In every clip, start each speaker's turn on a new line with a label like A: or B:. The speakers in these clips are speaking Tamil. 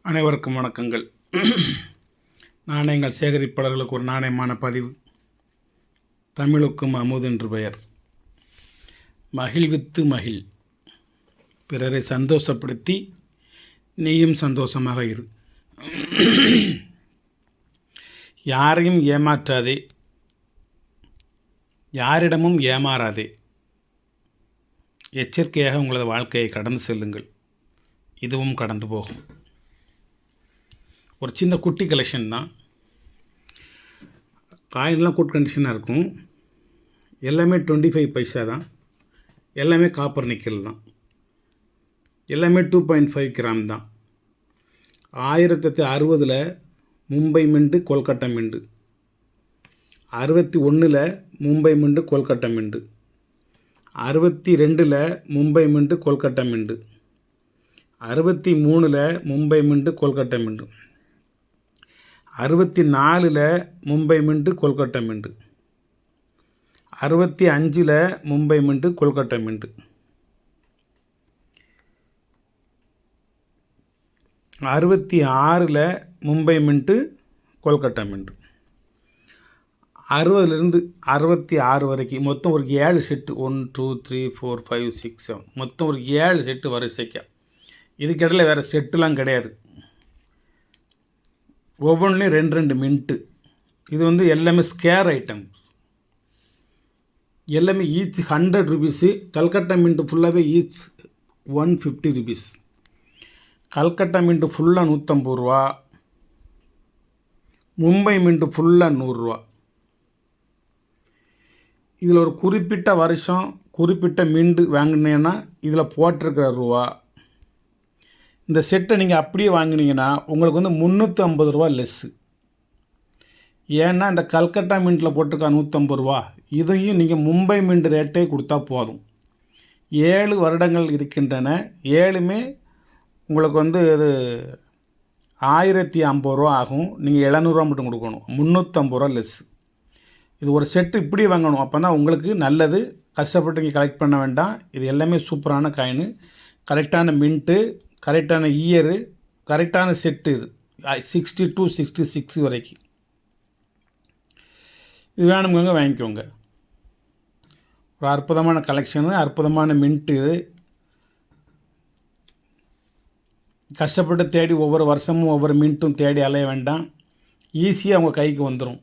A: அனைவருக்கும் வணக்கங்கள். நாணயங்கள் சேகரிப்பாளர்களுக்கு ஒரு நாணயமான பதிவு. தமிழுக்கும் அமுது என்று பெயர். மகிழ்வித்து மகிழ், பிறரை சந்தோஷப்படுத்தி நீயும் சந்தோஷமாக இரு. யாரையும் ஏமாற்றாதே, யாரிடமும் ஏமாறாதே. எச்சரிக்கையாக உங்களது வாழ்க்கையை கடந்து செல்லுங்கள், இதுவும் கடந்து போகும். ஒரு சின்ன குட்டி கலெக்ஷன் தான். காயின்லாம் குட் கண்டிஷனாக இருக்கும். எல்லாமே 25 பைசா தான். எல்லாமே காப்பர் நிக்கல் தான். எல்லாமே 2.5 கிராம் தான். 1960 மும்பை மிண்டு, கொல்கட்டா மிண்டு. 61 மும்பை மிண்டு, கொல்கட்டா மிண்டு. 62 மும்பை மிண்டு, கொல்கட்டா மிண்டு. 63 மும்பை மிண்டு, கொல்கட்டா மிண்டு. 64 மும்பை மிண்டு, கொல்கட்டா மிண்டு. 65 மும்பை மிண்டு, கொல்கட்டா மிண்டு. 66 மும்பை மிண்டு, கொல்கட்டா மிண்டு. 60லேருந்து 66 வரைக்கும் மொத்தம் ஒரு 7 செட்டு. 1 2 3 4 5 6 7 மொத்தம் ஒரு 7 செட்டு வரிசைக்கா. இதுக்கிடையில் வேறு செட்டுலாம் கிடையாது. ஒவ்வொன்றுலேயும் 2 மின்ட்டு. இது வந்து எல்லாமே ஸ்கேர் ஐட்டம். எல்லாமே ஈச் 100 ருபீஸு. கல்கட்டா மின்ட்டு ஃபுல்லாகவே ஈச் 150 ருபீஸ். கல்கட்டா மின்ட்டு ஃபுல்லாக 150 ரூபா. மும்பை மின்ட்டு ஃபுல்லாக 100 ரூபா. இதில் ஒரு குறிப்பிட்ட வருஷம் குறிப்பிட்ட மின்ட்டு வாங்கினீங்கன்னா இதில் போட்டிருக்கிற ரூபா. இந்த செட்டை நீங்கள் அப்படியே வாங்கினீங்கன்னா உங்களுக்கு வந்து 350 ரூபா லெஸ்ஸு. ஏன்னா இந்த கல்கட்டா மின்ட்டில் போட்டிருக்கா 150 ரூபா, இதையும் நீங்கள் மும்பை மின்ட் ரேட்டே கொடுத்தா போதும். 7 வருடங்கள் இருக்கின்றன. 7மே உங்களுக்கு வந்து இது 1050 ரூபா ஆகும். நீங்கள் 700 ரூபா மட்டும் கொடுக்கணும். 350 ரூபா லெஸ்ஸு. இது ஒரு செட்டு இப்படி வாங்கணும், அப்போ தான் உங்களுக்கு நல்லது. கஷ்டப்பட்டு இங்கே கலெக்ட் பண்ண வேண்டாம். இது எல்லாமே சூப்பரான காயின், கரெக்டான மின்ட்டு, கரெக்டான இயரு, கரெக்டான செட்டு. இது 60 to 66 வரைக்கும். இது வேணுங்க வாங்கிக்கோங்க. ஒரு அற்புதமான கலெக்ஷனு, அற்புதமான மின்ட்டு. இது கஷ்டப்பட்டு தேடி ஒவ்வொரு வருஷமும் ஒவ்வொரு மின்ட்டும் தேடி அலைய வேண்டாம். ஈஸியாக உங்கள் கைக்கு வந்துடும்.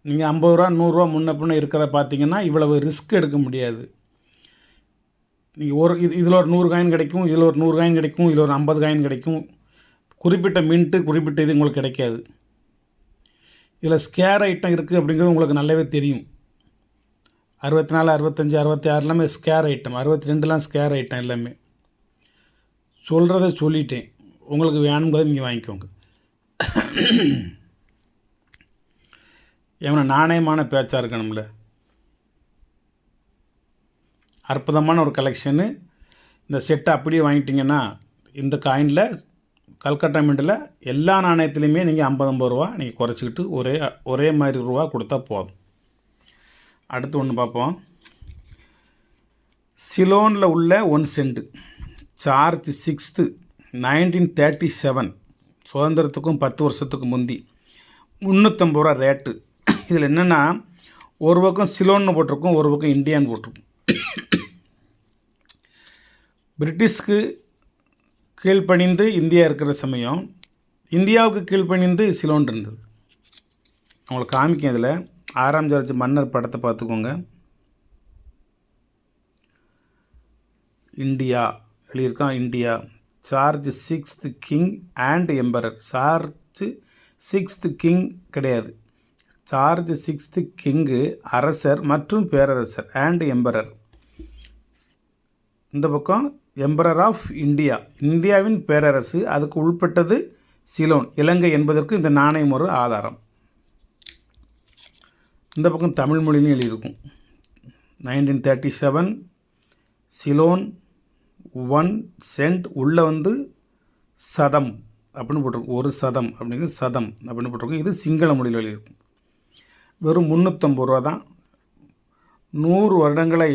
A: நீங்கள் 50 ரூபா 100 ரூபா முன்ன பின்ன இருக்கிறத பார்த்தீங்கன்னா இவ்வளவு ரிஸ்க் எடுக்க முடியாது. நீங்கள் இதில் ஒரு 100 காயின் கிடைக்கும், இதில் ஒரு 100 காயின் கிடைக்கும், இதில் ஒரு 50 காயின் கிடைக்கும். குறிப்பிட்ட மின்ட்டு குறிப்பிட்ட இது உங்களுக்கு கிடைக்காது. இதில் ஸ்கேர் ஐட்டம் இருக்குது அப்படிங்கிறது உங்களுக்கு நல்லாவே தெரியும். 64 65 66 எல்லாமே ஸ்கேர் ஐட்டம். 62லாம் ஸ்கேர் ஐட்டம் எல்லாமே. சொல்கிறத சொல்லிட்டேன். உங்களுக்கு வேணும்போது நீங்கள் வாங்கிக்கோங்க. ஏன்னா நாணயமான பேச்சாக இருக்கணும்ல. அற்புதமான ஒரு கலெக்ஷனு. இந்த செட்டை அப்படியே வாங்கிட்டிங்கன்னா இந்த காயினில் கல்கட்டா மின்ட்டில் எல்லா நாணயத்துலேயுமே நீங்கள் 50 ரூபா நீங்கள் குறைச்சிக்கிட்டு ஒரே மாதிரி ரூபா கொடுத்தா போதும். அடுத்து ஒன்று பார்ப்போம். சிலோனில் உள்ள 1 சென்ட். சார்ஜ் 6 1937. சுதந்திரத்துக்கும் 10 வருஷத்துக்கு முந்தி 350 ரூபா ரேட்டு. இதில் என்னென்னா ஒரு பக்கம் சிலோன்னு போட்டிருக்கும், ஒரு பக்கம் இந்தியான்னு போட்டிருக்கும். பிரிட்டிஷ்க்கு கீழ்ப்பணிந்து இந்தியா இருக்கிற சமயம் இந்தியாவுக்கு கீழ்ப்பணிந்து சிலோன் இருந்தது. அவங்களுக்கு காமிக்கும். இதில் 6ஆம் ஜார்ஜ் மன்னர் படத்தை பார்த்துக்கோங்க. இந்தியா எழுதியிருக்கான். India. George 6th king and emperor. George 6th king கிடையாது. சார்ஜ் 6th கிங்கு அரசர் மற்றும் பேரரசர் அண்ட் எம்பரர். இந்த பக்கம் எம்பரர் ஆஃப் இந்தியா, இந்தியாவின் பேரரசு. அதுக்கு உள்பட்டது சிலோன், இலங்கை என்பதற்கு இந்த நாணயம் ஒரு ஆதாரம். இந்த பக்கம் தமிழ் மொழியிலும் எழுதியிருக்கும். 1937 சிலோன் 1 சென்ட். உள்ளே வந்து சதம் அப்படின்னு போட்டிருக்கும். ஒரு சதம் அப்படிங்கிறது சதம் அப்படின்னு போட்டிருக்கும். இது சிங்கள மொழியில் எழுதியிருக்கும். வெறும் 350 ரூபா தான். 100 வருடங்களை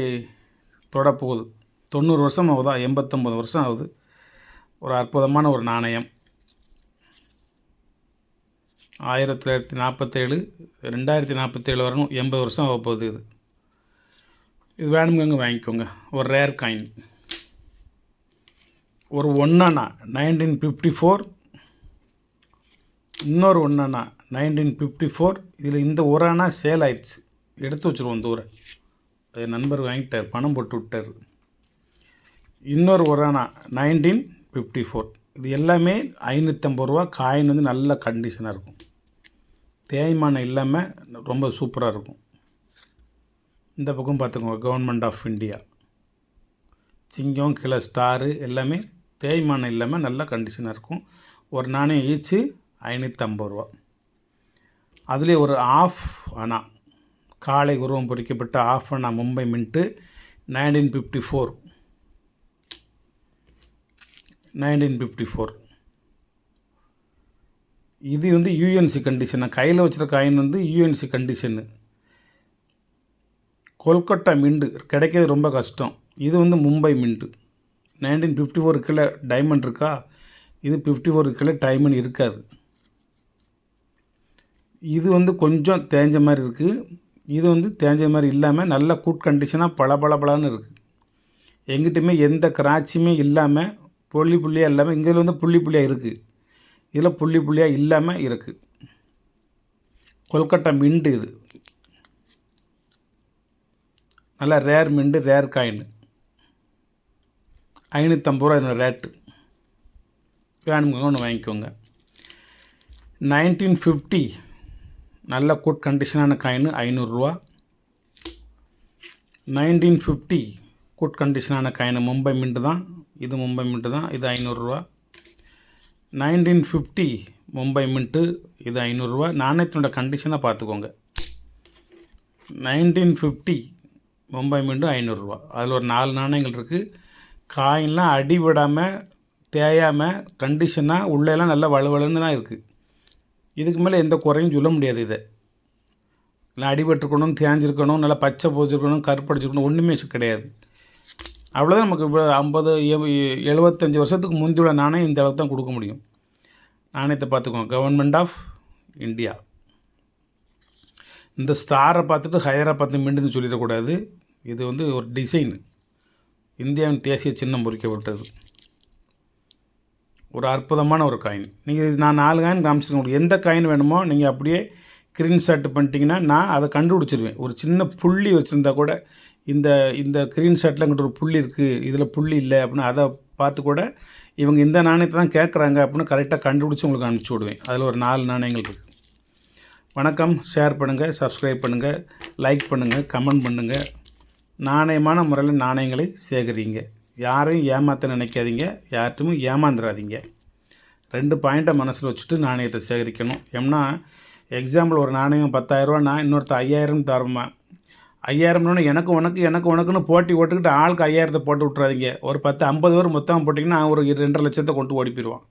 A: தொடப்போகுது. 90 வருஷம் ஆகுதா, 89 வருஷம் ஆகுது. ஒரு அற்புதமான ஒரு நாணயம். 1947 2047 வரணும், 80 வருஷம் ஆக போகுது. இது வேணுங்க வாங்கிக்கோங்க. ஒரு ரேர் காயின். ஒரு 1 அணா 1954, இன்னொரு 1 அணா 1954. இதில் இந்த ஒரு அணா சேல் ஆயிடுச்சு, எடுத்து வச்சுருவோம் தூரம். அது நண்பர் வாங்கிட்டார், பணம் போட்டு விட்டார். இன்னொரு ஒரு அணா 1954. இது எல்லாமே 550 ரூபா. காயின் வந்து நல்ல கண்டிஷனாக இருக்கும், தேய்மானம் இல்லாமல் ரொம்ப சூப்பராக இருக்கும். இந்த பக்கம் பார்த்துக்கோங்க, கவர்மெண்ட் ஆஃப் இந்தியா சிங்கம் கீழே ஸ்டாரு எல்லாமே தேய்மானம் இல்லாமல் நல்ல கண்டிஷனாக இருக்கும். ஒரு நாணயம் ஈச்சு 550 ரூபா. அதுலேயே ஒரு ஆஃப் அணா காளை உருவம் பொறிக்கப்பட்ட ஆஃப் அணா மும்பை மின்ட்டு 1954. இது வந்து யூஎன்சி கண்டிஷன். நான் கையில் வச்சுருக்க காயின் வந்து யூஎன்சி கண்டிஷனு. கொல்கட்டா மின்ட்டு கிடைக்கிறது ரொம்ப கஷ்டம். இது வந்து மும்பை மின்ட்டு 1954 கீழே டைமண்ட் இருக்கா, இது 54 கீழே டைமண்ட் இருக்காது. இது வந்து கொஞ்சம் தேஞ்ச மாதிரி இருக்குது, இது வந்து தேஞ்ச மாதிரி இல்லாமல் நல்ல குட் கண்டிஷனாக பளபளன்னு இருக்குது. எங்கிட்டுமே எந்த கிராட்சியுமே இல்லாமல் புள்ளி புள்ளியாக இல்லாமல், இங்கே வந்து புள்ளி புள்ளியாக இருக்குது, இதில் புள்ளி புள்ளியாக இல்லாமல் இருக்குது. கொல்கட்டா மின்ட்டு இது நல்லா ரேர் மின்ட்டு, ரேர் காயின். 550 ரூபா இதோட ரேட்டு. வேணுங்க ஒன்று வாங்கிக்கோங்க. 1950 நல்ல குட் கண்டிஷனான காயின் 500 ரூபா. 1950 குட் கண்டிஷனான காயின் மும்பை மின்ட்டு தான், இது மும்பை மின்ட்டு தான், இது 500 ரூபா. 1950 மும்பை மின்ட்டு, இது 500 ரூபா. நாணயத்தினோட கண்டிஷனாக பார்த்துக்கோங்க. 1950 மும்பை மின்ட்டு 500 ரூபா. அதில் ஒரு 4 நாணயங்கள் இருக்குது. காயின்லாம் அடிபடாமல் தேயாமல் கண்டிஷனாக உள்ளெல்லாம் நல்லா வலுவலுன்னு தான் இருக்குது. இதுக்கு மேலே எந்த குறையும் சொல்ல முடியாது. இதை நல்லா அடிபட்டுருக்கணும், தேஞ்சிருக்கணும், நல்லா பச்சை போச்சிருக்கணும், கருப்படிச்சிருக்கணும், ஒன்றுமே கிடையாது. அவ்வளோதான். நமக்கு 50 75 வருஷத்துக்கு முந்தியுள்ள நாணயம் இந்த அளவுக்கு தான் கொடுக்க முடியும். நாணயத்தை பார்த்துக்கோங்க, கவர்மெண்ட் ஆஃப் இந்தியா. இந்த ஸ்டாரை பார்த்துட்டு ஹையராக பார்த்து மின்ட்டுன்னு சொல்லிடக்கூடாது. இது வந்து ஒரு டிசைன், இந்தியாவின் தேசிய சின்னம் பொறிக்கப்பட்டது. ஒரு அற்புதமான ஒரு காயின். நீங்கள் நான் 4 காயின் காமிச்சிருக்கேன். உங்களுக்கு எந்த காயின் வேணுமோ நீங்கள் அப்படியே ஸ்க்ரீன்ஷாட் பண்ணிட்டீங்கன்னா நான் அதை கண்டுபிடிச்சிருவேன். ஒரு சின்ன புள்ளி வச்சுருந்தா கூட, இந்த இந்த ஸ்க்ரீன்ஷாட்டில் இங்கிட்ட ஒரு புள்ளி இருக்குது, இதில் புள்ளி இல்லை அப்படின்னு அதை பார்த்து கூட இவங்க இந்த நாணயத்தை தான் கேட்குறாங்க அப்படின்னு கரெக்டாக கண்டுபிடிச்சி உங்களுக்கு அனுப்பிச்சி விடுவேன். அதில் ஒரு 4 நாணயங்கள் இருக்குது. வணக்கம். ஷேர் பண்ணுங்கள், சப்ஸ்கிரைப் பண்ணுங்கள், லைக் பண்ணுங்கள், கமெண்ட் பண்ணுங்கள். நாணயமான முறையில் நாணயங்களை சேகரிங்க. யாரையும் ஏமாற்ற நினைக்காதீங்க, யார்ட்டுமே ஏமாந்துடாதீங்க. 2 பாயிண்ட்டை மனசில் வச்சுட்டு நாணயத்தை சேகரிக்கணும். ஏன்னா எக்ஸாம்பிள் ஒரு நாணயம் 10,000 ரூபானா இன்னொருத்த 5,000 தரமா, 5,000 எனக்கு உனக்குன்னு போட்டி ஓட்டுக்கிட்டு ஆளுக்கு 5,000 போட்டு விட்றாதீங்க. ஒரு 10-50 பேர் மொத்தமாக போட்டிங்கன்னா ஒரு 2.5 லட்சத்தை கொண்டு ஓடி போயிடுவான்.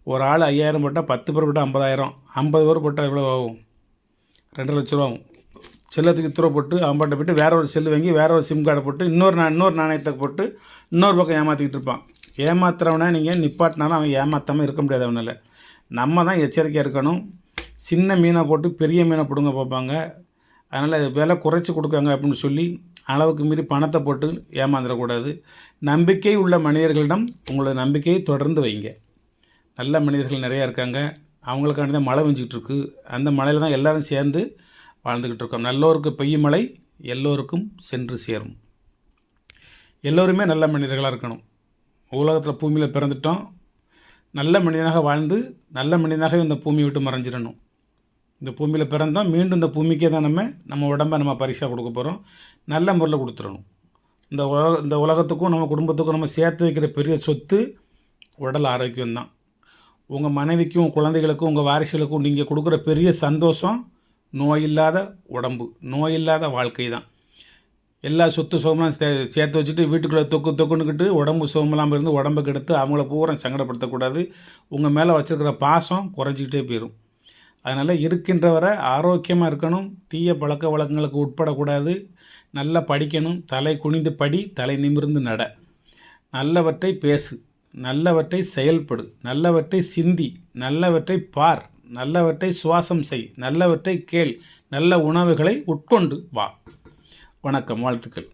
A: ஒரு ஆள் 5,000 போட்டால் 10 பேர் போட்டால் 50,000, 50 பேர் போட்டால் எவ்வளோ ஆகும்? 2 லட்ச ரூபா ஆகும். செல்லத்துக்கு துறை போட்டு அவன்கிட்ட போய்ட்டு வேற ஒரு செல்லு வாங்கி வேற ஒரு சிம் கார்டை போட்டு இன்னொரு நாணயத்தை போட்டு இன்னொரு பக்கம் ஏமாற்றிக்கிட்டு இருப்பான். ஏமாத்துறவனை நீங்கள் நிப்பாட்டினாலும் அவன் ஏமாற்றாமல் இருக்க முடியாது. அவனால் நம்ம தான் எச்சரிக்கையாக இருக்கணும். சின்ன மீனை போட்டு பெரிய மீனை பிடுங்க பார்ப்பாங்க. அதனால் விலை குறைச்சி கொடுக்காங்க அப்படின்னு சொல்லி அளவுக்கு மீறி பணத்தை போட்டு ஏமாந்துடக்கூடாது. நம்பிக்கை உள்ள மனிதர்களிடம் உங்களோட நம்பிக்கையை தொடர்ந்து வைங்க. நல்ல மனிதர்கள் நிறையா இருக்காங்க, அவங்களுக்காண்டி தான் மழை பெஞ்சிக்கிட்டு அந்த மழையில் தான் எல்லோரும் சேர்ந்து வாழ்ந்துக்கிட்டு இருக்கோம். நல்லோருக்கு பெய்யும் மழை எல்லோருக்கும் சென்று சேரும். எல்லோருமே நல்ல மனிதர்களாக இருக்கணும். உலகத்தில் பூமியில் பிறந்துட்டோம், நல்ல மனிதனாக வாழ்ந்து நல்ல மனிதனாக இந்த பூமியை விட்டு மறைஞ்சிடணும். இந்த பூமியில் பிறந்தோம், மீண்டும் இந்த பூமிக்கே தான் நம்ம உடம்பை நம்ம பரிசாக கொடுக்க போகிறோம். நல்ல முறையில் கொடுத்துடணும். இந்த உலகத்துக்கும் நம்ம குடும்பத்துக்கும் நம்ம சேர்த்து வைக்கிற பெரிய சொத்து உடல் ஆரோக்கியம்தான். உங்கள் மனைவிக்கும் குழந்தைகளுக்கும் உங்கள் வாரிசுகளுக்கும் நீங்கள் கொடுக்குற பெரிய சந்தோஷம் நோயில்லாத உடம்பு, நோயில்லாத வாழ்க்கை தான். எல்லா சொத்து சுகமெல்லாம் சேர்த்து வச்சுட்டு வீட்டுக்குள்ளே தொக்குன்னுக்கிட்டு உடம்பு சுகமெல்லாம் இருந்து உடம்பை கெடுத்து அவங்கள பூரா சங்கடப்படுத்தக்கூடாது. உங்கள் மேலே வச்சுருக்கிற பாசம் குறைஞ்சிக்கிட்டே போயிடும். அதனால் இருக்கின்றவரை ஆரோக்கியமாக இருக்கணும். தீய பழக்க வழக்கங்களுக்கு உட்படக்கூடாது. நல்லா படிக்கணும். தலை குனிந்து படி, தலை நிமிர்ந்து நட. நல்லவற்றை பேசு, நல்லவற்றை செயல்படு, நல்லவற்றை சிந்தி, நல்லவற்றை பார், நல்லவற்றை சுவாசம் செய், நல்லவற்றை கேள், நல்ல உணவுகளை உட்கொண்டு வா. வணக்கம், வாழ்த்துக்கள்.